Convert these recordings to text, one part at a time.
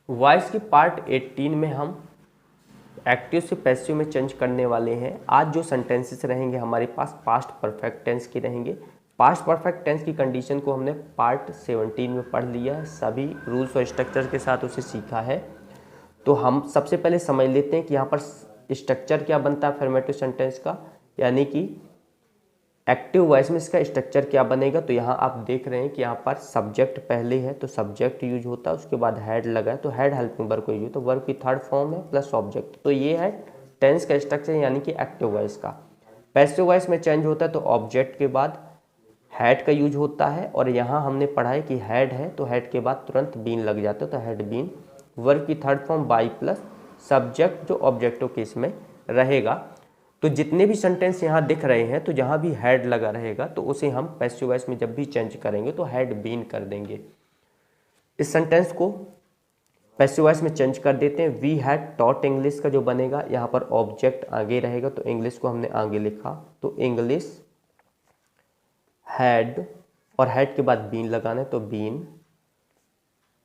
Voice के part 18 में हम एक्टिव से पैसिव में चेंज करने वाले हैं। आज जो सेंटेंसेस रहेंगे हमारे पास पास्ट परफेक्ट टेंस के रहेंगे। पास्ट परफेक्ट टेंस की कंडीशन को हमने पार्ट 17 में पढ़ लिया है, सभी रूल्स और स्ट्रक्चर के साथ उसे सीखा है। तो हम सबसे पहले समझ लेते हैं कि यहाँ पर स्ट्रक्चर क्या बनता है अफर्मेटिव सेंटेंस का, यानी कि एक्टिव वॉइस में इसका स्ट्रक्चर क्या बनेगा। तो यहाँ आप देख रहे हैं कि यहाँ पर सब्जेक्ट पहले है तो सब्जेक्ट यूज होता है, उसके बाद हेड लगा है तो हेड हेल्पिंग वर्ब को यूज, तो वर्ब की थर्ड फॉर्म है प्लस ऑब्जेक्ट। तो ये है टेंस का स्ट्रक्चर यानी कि एक्टिव वॉइस का। पैसिव वॉइस में चेंज होता है तो ऑब्जेक्ट के बाद हेड का यूज होता है, और यहाँ हमने पढ़ा है कि हेड है तो हेड के बाद तुरंत बीन लग जाता है, तो हेड बीन। वर्ब की third form by plus subject जो ऑब्जेक्टिव केस में रहेगा। तो जितने भी सेंटेंस यहाँ दिख रहे हैं तो जहाँ भी हेड लगा रहेगा तो उसे हम पैसिव वॉइस में जब भी चेंज करेंगे तो हेड बीन कर देंगे। इस सेंटेंस को पैसिव वॉइस में चेंज कर देते हैं। वी हैड टॉट इंग्लिश का जो बनेगा, यहाँ पर ऑब्जेक्ट आगे रहेगा तो इंग्लिश को हमने आगे लिखा, तो इंग्लिश हैड, और हेड के बाद बीन लगाना है तो बीन।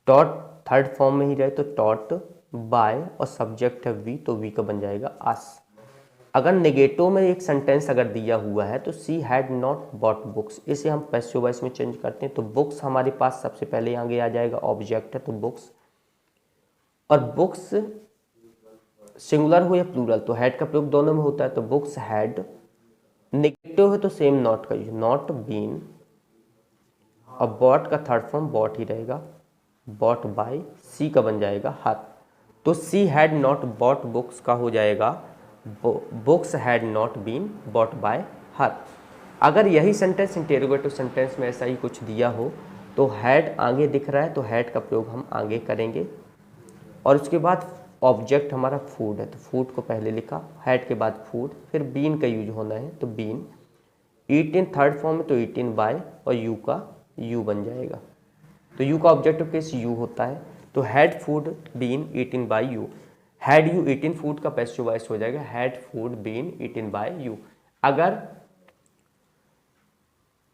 टॉट थर्ड फॉर्म में ही रहे तो टॉट बाय, और सब्जेक्ट है वी तो वी का बन जाएगा अस। अगर नेगेटिव में एक सेंटेंस अगर दिया हुआ है तो she had not bought books, इसे हम पैसिव वॉइस में चेंज करते हैं तो बुक्स हमारे पास सबसे पहले आगे आ जाएगा, ऑब्जेक्ट है तो बुक्स। और बुक्स सिंगुलर हो या प्लूरल तो हेड का प्रयोग दोनों में होता है, तो बुक्स हैड। नेगेटिव है तो सेम नॉट का यूज, नॉट बीन। और बॉट का थर्ड फॉर्म बॉट ही रहेगा, बॉट बाय, सी का बन जाएगा हर। तो she had not bought books का हो जाएगा books had not been bought by her. अगर यही सेंटेंस इंटेरोगेटिव सेंटेंस में ऐसा ही कुछ दिया हो तो हैड आगे दिख रहा है तो हैड का प्रयोग हम आगे करेंगे, और उसके बाद ऑब्जेक्ट हमारा फूड है तो फूड को पहले लिखा, हैड के बाद फूड, फिर बीन का यूज होना है तो बीन। ईटिन थर्ड फॉर्म में तो ईटिन बाय, और यू का यू बन जाएगा, तो यू का ऑब्जेक्टिव केस यू होता है, तो had food been eaten by you. Had you eaten food का पैसिव वॉइस हो जाएगा had food been eaten by you. अगर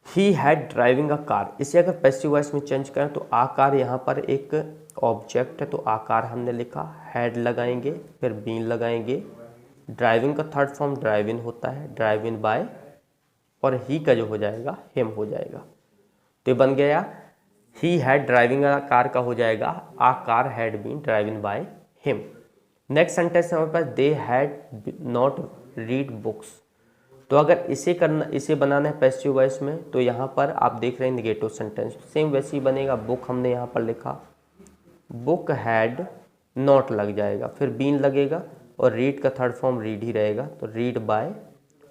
he had driving a car, इसे अगर पैसिव वॉइस में चेंज करें तो आकार यहाँ पर एक ऑब्जेक्ट है तो आकार हमने लिखा, हैड लगाएंगे फिर बीन लगाएंगे। ड्राइविंग का थर्ड फॉर्म ड्राइव इन होता है, ड्राइव इन बाय, और ही का जो हो जाएगा हिम हो जाएगा। तो बन गया he had driving a car का हो जाएगा a car had been driven by him. Next sentence हमारे पास they had not read books, तो अगर इसे बनाना है पैसिव वॉइस में तो यहाँ पर आप देख रहे हैं नेगेटिव सेंटेंस सेम वैसे ही बनेगा। बुक हमने यहाँ पर लिखा, बुक हैड नॉट लग जाएगा, फिर बीन लगेगा, और रीड का थर्ड फॉर्म रीड ही रहेगा तो रीड बाय,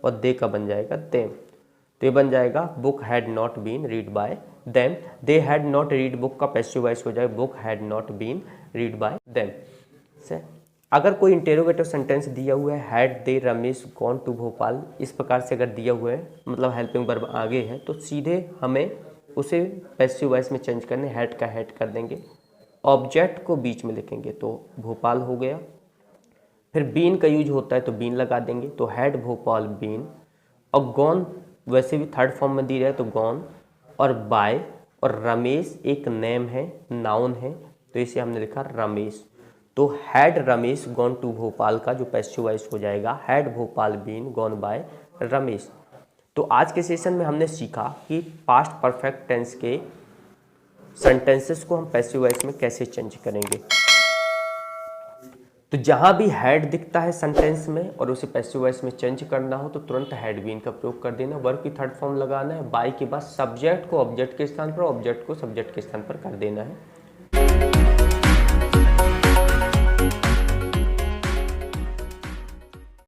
और दे का बन जाएगा देम। तो ये बन जाएगा book had not been read by them. They had not read book का पैसिव वॉइस हो जाएगा book had not been read by them से। अगर कोई इंटेरोगेटिव सेंटेंस दिया हुआ है had they Ramesh gone to Bhopal, इस प्रकार से अगर दिया हुआ है मतलब हेल्पिंग वर्ब आगे है तो सीधे हमें उसे पैसिव वॉइस में चेंज करने, हैड का हैड कर देंगे, ऑब्जेक्ट को बीच में लिखेंगे तो भोपाल हो गया। फिर बीन का यूज होता है तो बीन लगा देंगे तो हैड भोपाल बीन। और गॉन वैसे भी थर्ड फॉर्म में दी रहे तो गॉन, और बाय, और रमेश एक नेम है नाउन है तो इसे हमने लिखा रमेश। तो had Ramesh gone to Bhopal का जो पैसिव वॉइस हो जाएगा had Bhopal been gone by Ramesh. तो आज के सेशन में हमने सीखा कि पास्ट परफेक्ट टेंस के सेंटेंसेस को हम पैसिव वॉइस में कैसे चेंज करेंगे। तो जहां भी हैड दिखता है सेंटेंस में और उसे पैसिव वॉइस में चेंज करना हो तो तुरंत हैड बीन का प्रयोग कर देना, वर्ब की थर्ड फॉर्म लगाना है, बाय के बाद सब्जेक्ट को ऑब्जेक्ट के स्थान पर, ऑब्जेक्ट को सब्जेक्ट के स्थान पर कर देना है।